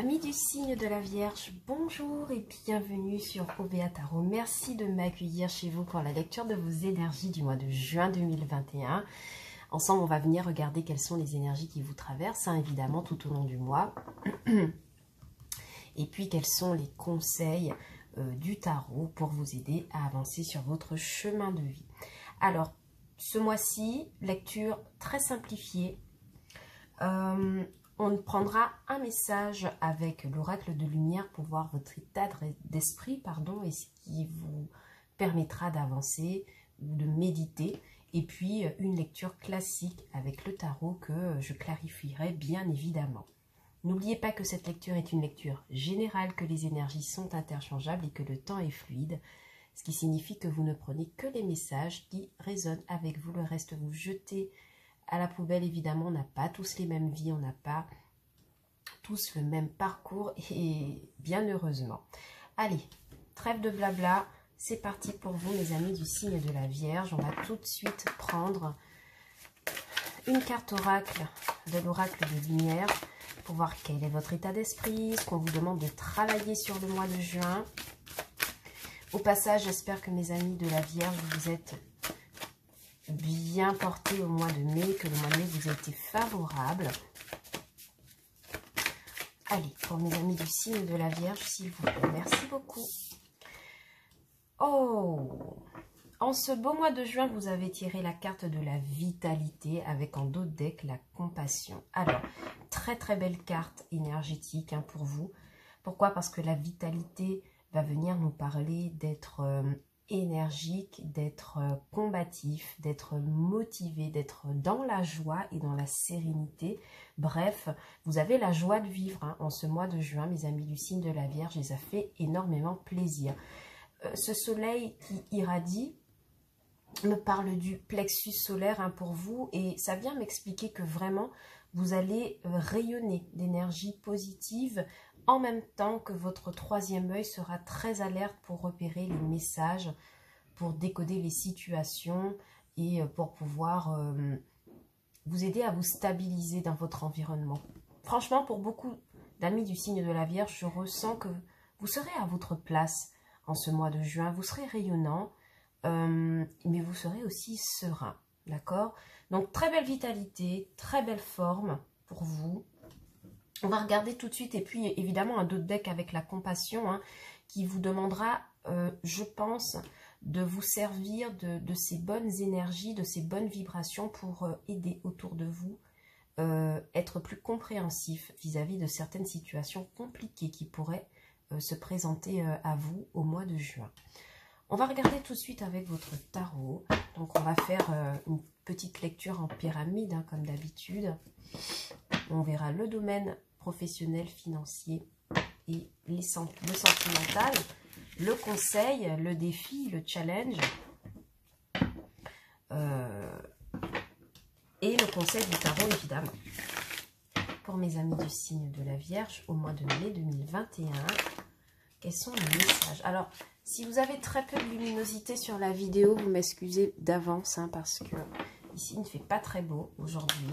Amis du signe de la Vierge, bonjour et bienvenue sur OBA Tarot. Merci de m'accueillir chez vous pour la lecture de vos énergies du mois de juin 2021. Ensemble, on va venir regarder quelles sont les énergies qui vous traversent, évidemment, tout au long du mois. Et puis, quels sont les conseils du tarot pour vous aider à avancer sur votre chemin de vie. Alors, ce mois-ci, lecture très simplifiée. On prendra un message avec l'oracle de lumière pour voir votre état d'esprit, et ce qui vous permettra d'avancer ou de méditer. Et puis une lecture classique avec le tarot que je clarifierai bien évidemment. N'oubliez pas que cette lecture est une lecture générale, que les énergies sont interchangeables et que le temps est fluide. Ce qui signifie que vous ne prenez que les messages qui résonnent avec vous. Le reste, vous jetez à la poubelle. Évidemment, on n'a pas tous les mêmes vies, on n'a pas tous le même parcours et bien heureusement. Allez, trêve de blabla, c'est parti pour vous mes amis du signe de la Vierge. On va tout de suite prendre une carte oracle de l'oracle de lumière pour voir quel est votre état d'esprit, ce qu'on vous demande de travailler sur le mois de juin. Au passage, j'espère que mes amis de la Vierge, vous êtes bien portés au mois de mai, que le mois de mai vous a été favorable. Allez, pour mes amis du signe de la Vierge, s'il vous plaît, merci beaucoup. Oh, en ce beau mois de juin, vous avez tiré la carte de la vitalité avec en dos de deck la compassion. Alors, très très belle carte énergétique pour vous. Pourquoi? Parce que la vitalité va venir nous parler d'être énergique, d'être combatif, d'être motivé, d'être dans la joie et dans la sérénité. Bref, vous avez la joie de vivre en ce mois de juin, mes amis du signe de la Vierge, et ça fait énormément plaisir. Ce soleil qui irradie me parle du plexus solaire pour vous, et ça vient m'expliquer que vraiment vous allez rayonner d'énergie positive en même temps que votre troisième œil sera très alerte pour repérer les messages, pour décoder les situations et pour pouvoir vous aider à vous stabiliser dans votre environnement. Franchement, pour beaucoup d'amis du signe de la Vierge, je ressens que vous serez à votre place en ce mois de juin. Vous serez rayonnant, mais vous serez aussi serein, d'accord? Donc, très belle vitalité, très belle forme pour vous. On va regarder tout de suite, et puis évidemment un dos de deck avec la compassion qui vous demandera, je pense, de vous servir de ces bonnes énergies, de ces bonnes vibrations pour aider autour de vous, être plus compréhensif vis-à-vis de certaines situations compliquées qui pourraient se présenter à vous au mois de juin. On va regarder tout de suite avec votre tarot. Donc on va faire une petite lecture en pyramide comme d'habitude. On verra le domaine professionnel, financier et le sentimental, le conseil, le défi, le challenge et le conseil du tarot évidemment. Pour mes amis du signe de la Vierge, au mois de mai 2021, quels sont les messages? Alors, si vous avez très peu de luminosité sur la vidéo, vous m'excusez d'avance parce que ici il ne fait pas très beau aujourd'hui.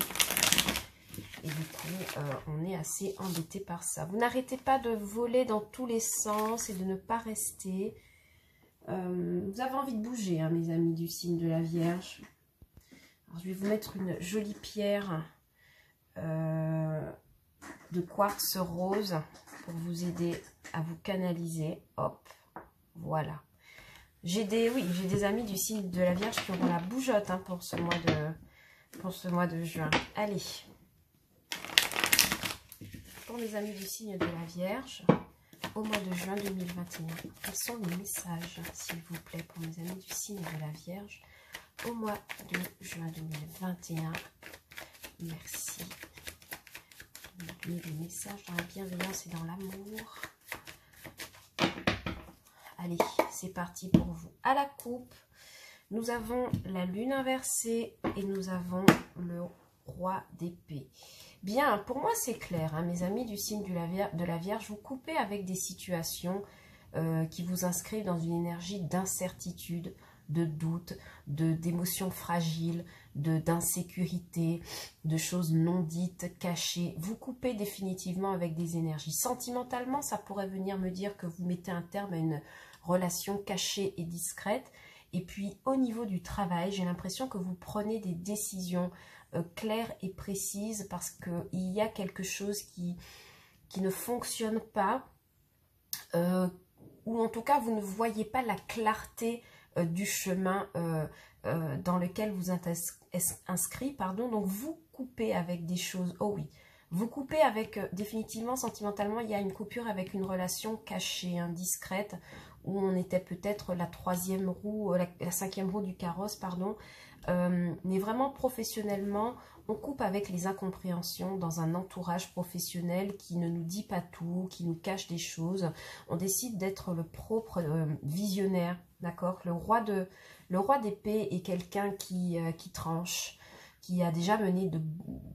Et du coup, on est assez embêté par ça. Vous n'arrêtez pas de voler dans tous les sens et de ne pas rester. Vous avez envie de bouger, mes amis du signe de la Vierge. Alors, je vais vous mettre une jolie pierre de quartz rose pour vous aider à vous canaliser. Hop, voilà. J'ai des amis du signe de la Vierge qui auront la bougeotte pour ce mois de juin. Allez. Pour les amis du signe de la Vierge, au mois de juin 2021, quels sont les messages, s'il vous plaît, pour mes amis du signe de la Vierge, au mois de juin 2021. Merci. Les messages dans la bienveillance et dans l'amour. Allez, c'est parti pour vous. À la coupe, nous avons la lune inversée et nous avons le roi d'épée. Bien, pour moi c'est clair, mes amis du signe de la Vierge, vous coupez avec des situations qui vous inscrivent dans une énergie d'incertitude, de doutes, d'émotions fragiles, d'insécurité, de choses non dites, cachées. Vous coupez définitivement avec des énergies. Sentimentalement, ça pourrait venir me dire que vous mettez un terme à une relation cachée et discrète. Et puis au niveau du travail, j'ai l'impression que vous prenez des décisions claires et précises parce qu'il y a quelque chose qui ne fonctionne pas, ou en tout cas vous ne voyez pas la clarté du chemin dans lequel vous êtes inscrit, pardon. Donc vous coupez avec des choses, oh oui, vous coupez avec, définitivement, sentimentalement, il y a une coupure avec une relation cachée, discrète, où on était peut-être la troisième roue, la cinquième roue du carrosse, pardon. Mais vraiment professionnellement, on coupe avec les incompréhensions dans un entourage professionnel qui ne nous dit pas tout, qui nous cache des choses. On décide d'être le propre visionnaire, d'accord? Le roi d'épée est quelqu'un qui tranche, qui a déjà mené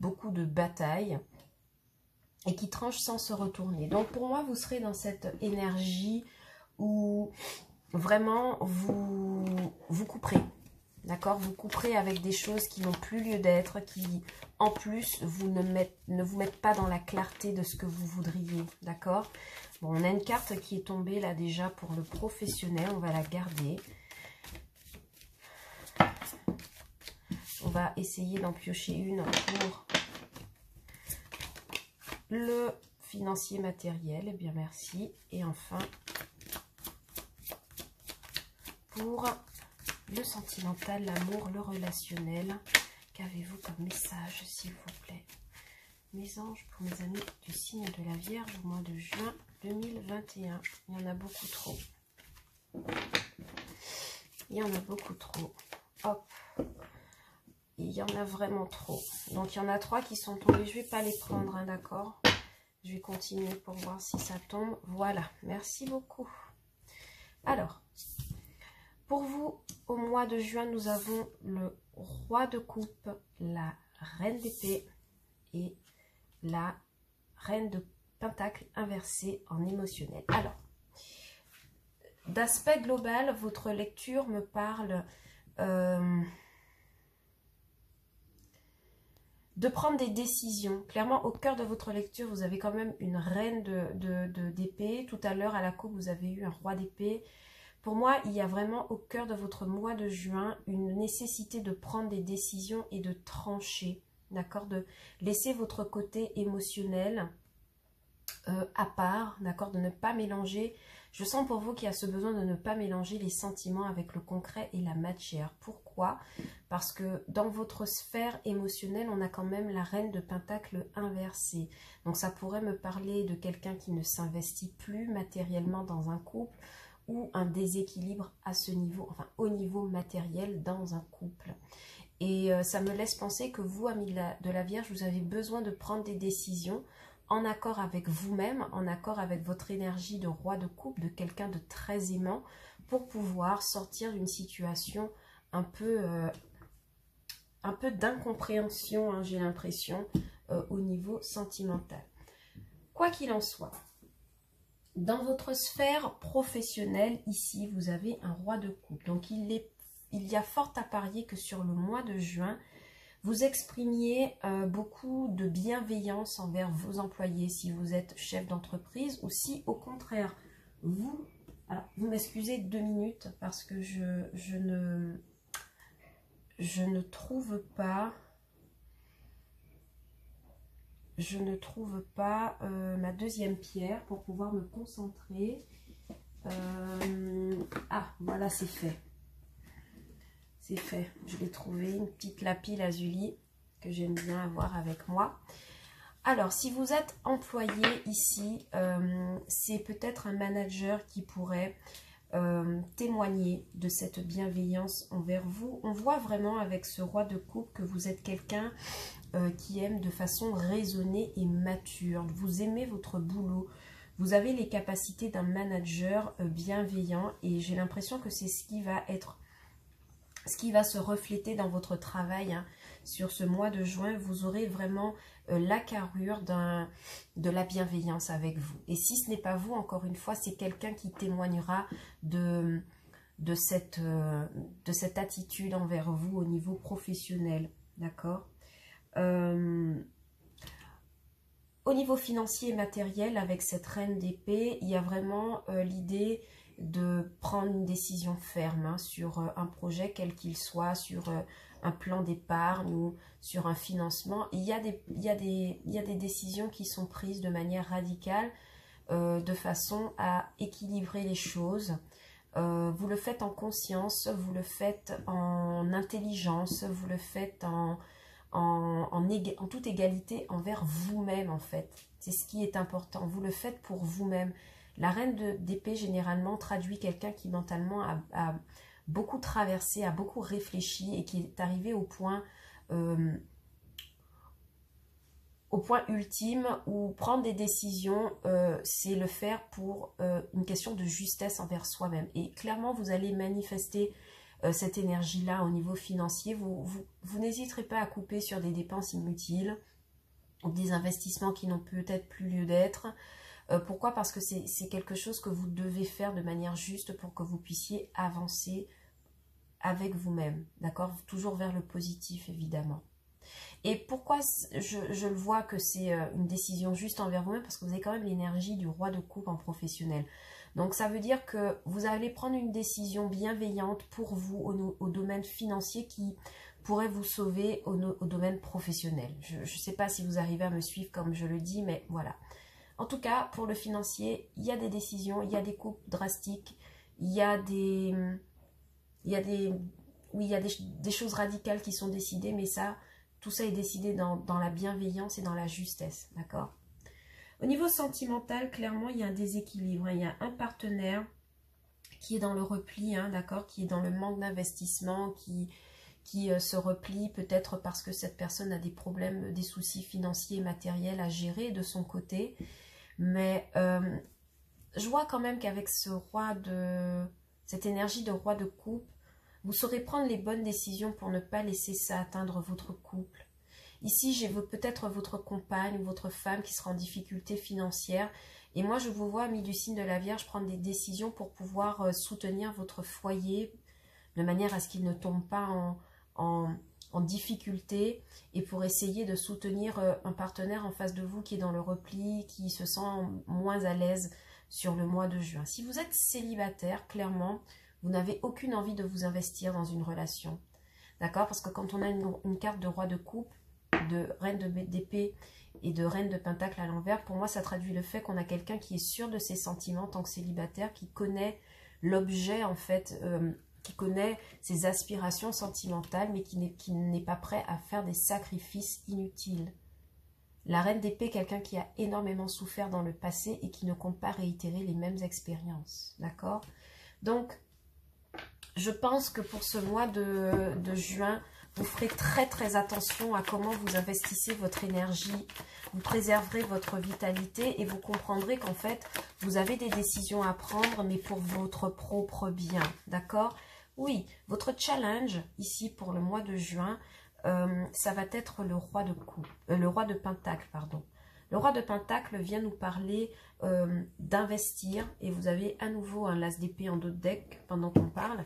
beaucoup de batailles et qui tranche sans se retourner. Donc pour moi, vous serez dans cette énergie où vraiment vous couperez. D'accord, vous couperez avec des choses qui n'ont plus lieu d'être, qui en plus ne vous mettent pas dans la clarté de ce que vous voudriez. D'accord. Bon, on a une carte qui est tombée là déjà pour le professionnel, on va la garder. On va essayer d'en piocher une pour le financier matériel. Eh bien, merci. Et enfin, pour le sentimental, l'amour, le relationnel. Qu'avez-vous comme message, s'il vous plaît? Mes anges, pour mes amis du signe de la Vierge au mois de juin 2021. Il y en a beaucoup trop. Il y en a beaucoup trop. Hop. Il y en a vraiment trop. Donc, il y en a 3 qui sont tombés. Je ne vais pas les prendre, hein, d'accord? Je vais continuer pour voir si ça tombe. Voilà. Merci beaucoup. Alors, pour vous, au mois de juin, nous avons le roi de coupe, la reine d'épée et la reine de pentacle inversée en émotionnel. Alors, d'aspect global, votre lecture me parle de prendre des décisions. Clairement, au cœur de votre lecture, vous avez quand même une reine d'épée. Tout à l'heure, à la coupe, vous avez eu un roi d'épée. Pour moi, il y a vraiment au cœur de votre mois de juin une nécessité de prendre des décisions et de trancher, d'accord, de laisser votre côté émotionnel à part, d'accord, de ne pas mélanger. Je sens pour vous qu'il y a ce besoin de ne pas mélanger les sentiments avec le concret et la matière. Pourquoi? Parce que dans votre sphère émotionnelle, on a quand même la reine de pentacle inversée. Donc ça pourrait me parler de quelqu'un qui ne s'investit plus matériellement dans un couple, ou un déséquilibre à ce niveau, enfin au niveau matériel dans un couple. Et ça me laisse penser que vous, amis de la Vierge, vous avez besoin de prendre des décisions en accord avec vous-même, en accord avec votre énergie de roi de coupe, de quelqu'un de très aimant, pour pouvoir sortir d'une situation un peu d'incompréhension, hein, j'ai l'impression, au niveau sentimental. Quoi qu'il en soit, dans votre sphère professionnelle, ici, vous avez un roi de coupe. Donc, il y a fort à parier que sur le mois de juin, vous exprimiez beaucoup de bienveillance envers vos employés, si vous êtes chef d'entreprise, ou si, au contraire, vous... Alors, vous m'excusez 2 minutes, parce que je ne trouve pas... Je ne trouve pas ma deuxième pierre pour pouvoir me concentrer. Ah, voilà, c'est fait. C'est fait. Je l'ai trouvé, une petite lapis lazuli que j'aime bien avoir avec moi. Alors, si vous êtes employé ici, c'est peut-être un manager qui pourrait témoigner de cette bienveillance envers vous. On voit vraiment avec ce roi de coupe que vous êtes quelqu'un qui aime de façon raisonnée et mature. Vous aimez votre boulot. Vous avez les capacités d'un manager bienveillant et j'ai l'impression que c'est ce qui va se refléter dans votre travail. Hein. Sur ce mois de juin, vous aurez vraiment la carrure de la bienveillance avec vous. Et si ce n'est pas vous, encore une fois, c'est quelqu'un qui témoignera de de cette attitude envers vous au niveau professionnel, d'accord? Au niveau financier et matériel, avec cette reine d'épée, il y a vraiment l'idée de prendre une décision ferme hein, sur un projet quel qu'il soit, sur un plan d'épargne ou sur un financement. Il y a des décisions qui sont prises de manière radicale de façon à équilibrer les choses. Vous le faites en conscience, vous le faites en intelligence, vous le faites en toute égalité envers vous-même en fait. C'est ce qui est important. Vous le faites pour vous-même. La reine d'épée généralement traduit quelqu'un qui mentalement a beaucoup traversé, a beaucoup réfléchi et qui est arrivé au point ultime où prendre des décisions, c'est le faire pour une question de justesse envers soi-même. Et clairement, vous allez manifester cette énergie-là au niveau financier. Vous n'hésiterez pas à couper sur des dépenses inutiles, des investissements qui n'ont peut-être plus lieu d'être. Pourquoi? Parce que c'est quelque chose que vous devez faire de manière juste pour que vous puissiez avancer avec vous-même, d'accord? Toujours vers le positif, évidemment. Et pourquoi je le vois que c'est une décision juste envers vous-même? Parce que vous avez quand même l'énergie du roi de coupe en professionnel. Donc ça veut dire que vous allez prendre une décision bienveillante pour vous au domaine financier qui pourrait vous sauver au domaine professionnel. Je ne sais pas si vous arrivez à me suivre comme je le dis, mais voilà. En tout cas, pour le financier, il y a des décisions, il y a des coupes drastiques, il y a des choses radicales qui sont décidées, mais ça, tout ça est décidé dans la bienveillance et dans la justesse, d'accord? Au niveau sentimental, clairement, il y a un déséquilibre. Il y a un partenaire qui est dans le repli, hein, d'accord, qui est dans le manque d'investissement, qui se replie peut-être parce que cette personne a des problèmes, des soucis financiers et matériels à gérer de son côté. Mais je vois quand même qu'avec cette énergie de roi de coupe, vous saurez prendre les bonnes décisions pour ne pas laisser ça atteindre votre couple. Ici, j'ai peut-être votre compagne ou votre femme qui sera en difficulté financière. Et moi, je vous vois, amis du signe de la Vierge, prendre des décisions pour pouvoir soutenir votre foyer de manière à ce qu'il ne tombe pas en difficulté et pour essayer de soutenir un partenaire en face de vous qui est dans le repli, qui se sent moins à l'aise sur le mois de juin. Si vous êtes célibataire, clairement, vous n'avez aucune envie de vous investir dans une relation. D'accord? Parce que quand on a une carte de roi de coupe, de reine d'épée et de reine de pentacle à l'envers, pour moi ça traduit le fait qu'on a quelqu'un qui est sûr de ses sentiments en tant que célibataire, qui connaît l'objet en fait, qui connaît ses aspirations sentimentales, mais qui n'est pas prêt à faire des sacrifices inutiles. La reine d'épée, quelqu'un qui a énormément souffert dans le passé et qui ne compte pas réitérer les mêmes expériences, d'accord? Donc je pense que pour ce mois de juin, vous ferez très très attention à comment vous investissez votre énergie, vous préserverez votre vitalité et vous comprendrez qu'en fait, vous avez des décisions à prendre, mais pour votre propre bien, d'accord? Oui, votre challenge ici pour le mois de juin, ça va être le roi de pentacle, pardon. Le roi de pentacle vient nous parler d'investir, et vous avez à nouveau un las d'épée en dos de deck pendant qu'on parle.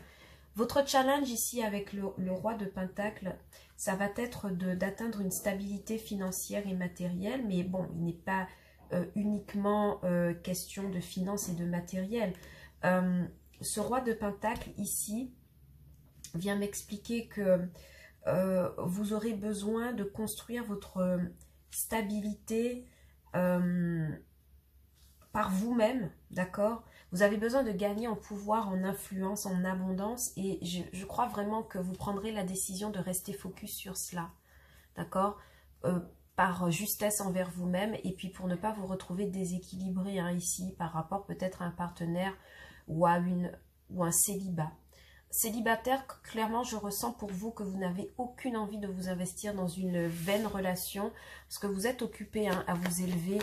Votre challenge ici avec le roi de pentacle, ça va être d'atteindre une stabilité financière et matérielle, mais bon, il n'est pas uniquement question de finances et de matériel. Ce roi de pentacle ici vient m'expliquer que vous aurez besoin de construire votre stabilité par vous-même, d'accord? Vous avez besoin de gagner en pouvoir, en influence, en abondance, et je crois vraiment que vous prendrez la décision de rester focus sur cela, d'accord? Par justesse envers vous-même, et puis pour ne pas vous retrouver déséquilibré hein, ici, par rapport peut-être à un partenaire ou à un célibat. Célibataire, clairement, je ressens pour vous que vous n'avez aucune envie de vous investir dans une vaine relation parce que vous êtes occupé hein, à vous élever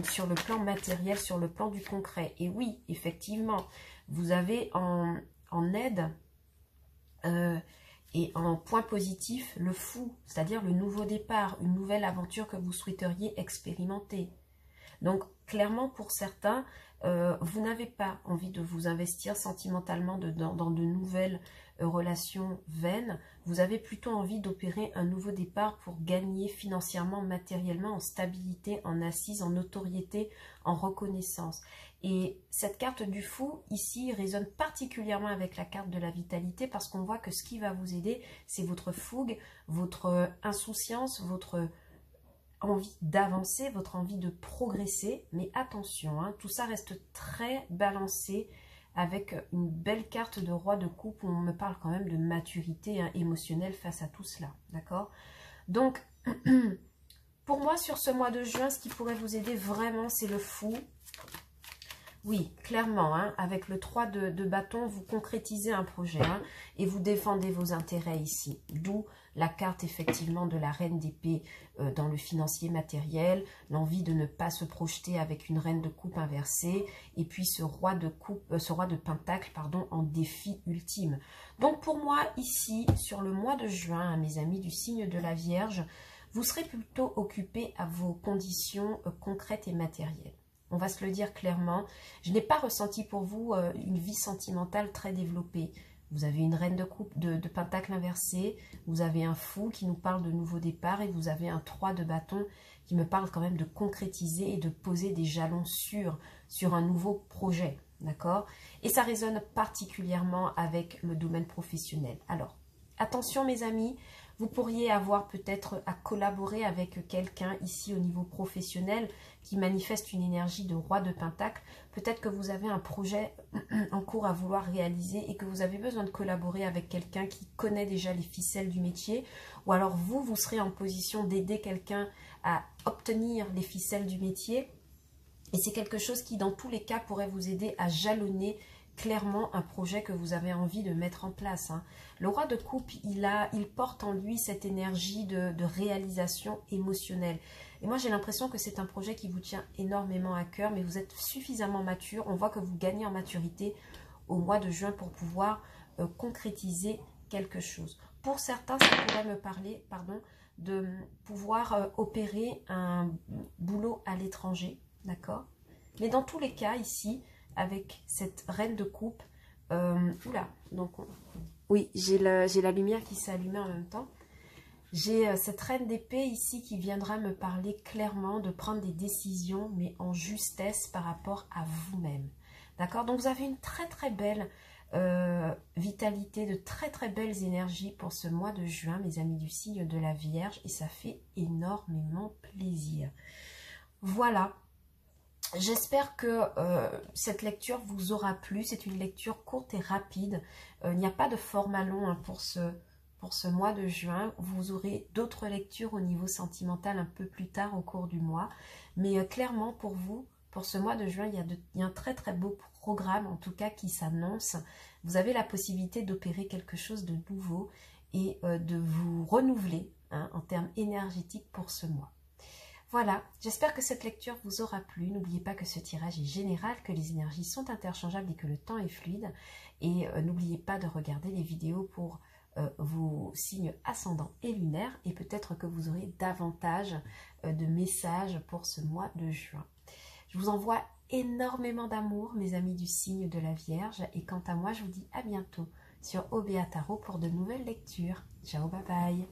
sur le plan matériel, sur le plan du concret. Et oui, effectivement, vous avez en aide et en point positif le fou, c'est-à-dire le nouveau départ, une nouvelle aventure que vous souhaiteriez expérimenter. Donc, clairement, pour certains, vous n'avez pas envie de vous investir sentimentalement dans de nouvelles relations vaines. Vous avez plutôt envie d'opérer un nouveau départ pour gagner financièrement, matériellement, en stabilité, en assise, en notoriété, en reconnaissance. Et cette carte du fou, ici, résonne particulièrement avec la carte de la vitalité parce qu'on voit que ce qui va vous aider, c'est votre fougue, votre insouciance, votre envie d'avancer, votre envie de progresser. Mais attention, hein, tout ça reste très balancé avec une belle carte de roi de coupe où on me parle quand même de maturité émotionnelle face à tout cela. D'accord? Donc, pour moi, sur ce mois de juin, ce qui pourrait vous aider vraiment, c'est le fou. Oui, clairement, hein, avec le 3 de bâton, vous concrétisez un projet hein, et vous défendez vos intérêts ici. D'où la carte effectivement de la reine d'épée dans le financier matériel, l'envie de ne pas se projeter avec une reine de coupe inversée et puis ce roi de pentacle pardon, en défi ultime. Donc pour moi ici, sur le mois de juin, hein, mes amis du signe de la Vierge, vous serez plutôt occupés à vos conditions concrètes et matérielles. On va se le dire clairement. Je n'ai pas ressenti pour vous une vie sentimentale très développée. Vous avez une reine de coupe de pentacle inversé, vous avez un fou qui nous parle de nouveau départ et vous avez un 3 de bâton qui me parle quand même de concrétiser et de poser des jalons sûrs sur un nouveau projet. D'accord? Et ça résonne particulièrement avec le domaine professionnel. Alors, attention mes amis, vous pourriez avoir peut-être à collaborer avec quelqu'un ici au niveau professionnel qui manifeste une énergie de roi de pentacle. Peut-être que vous avez un projet en cours à vouloir réaliser et que vous avez besoin de collaborer avec quelqu'un qui connaît déjà les ficelles du métier. Ou alors vous serez en position d'aider quelqu'un à obtenir les ficelles du métier. Et c'est quelque chose qui dans tous les cas pourrait vous aider à jalonner clairement un projet que vous avez envie de mettre en place. Hein. Le roi de coupe, il porte en lui cette énergie de réalisation émotionnelle. Et moi, j'ai l'impression que c'est un projet qui vous tient énormément à cœur, mais vous êtes suffisamment mature. On voit que vous gagnez en maturité au mois de juin pour pouvoir concrétiser quelque chose. Pour certains, ça pourrait me parler, de pouvoir opérer un boulot à l'étranger, d'accord? Mais dans tous les cas, ici, avec cette reine de coupe, oui, j'ai la lumière qui s'est allumée en même temps. J'ai cette reine d'épée ici qui viendra me parler clairement de prendre des décisions, mais en justesse par rapport à vous-même. D'accord? Donc vous avez une très très belle vitalité, de très très belles énergies pour ce mois de juin, mes amis du signe de la Vierge, et ça fait énormément plaisir. Voilà. J'espère que cette lecture vous aura plu. C'est une lecture courte et rapide. Il n'y a pas de format long hein, pour ce mois de juin. Vous aurez d'autres lectures au niveau sentimental un peu plus tard au cours du mois. Mais clairement pour vous, pour ce mois de juin, il y a un très très beau programme en tout cas qui s'annonce. Vous avez la possibilité d'opérer quelque chose de nouveau et de vous renouveler hein, en termes énergétiques pour ce mois. Voilà, j'espère que cette lecture vous aura plu. N'oubliez pas que ce tirage est général, que les énergies sont interchangeables et que le temps est fluide. Et n'oubliez pas de regarder les vidéos pour vos signes ascendants et lunaires. Et peut-être que vous aurez davantage de messages pour ce mois de juin. Je vous envoie énormément d'amour, mes amis du signe de la Vierge. Et quant à moi, je vous dis à bientôt sur OBA Tarot pour de nouvelles lectures. Ciao, bye bye.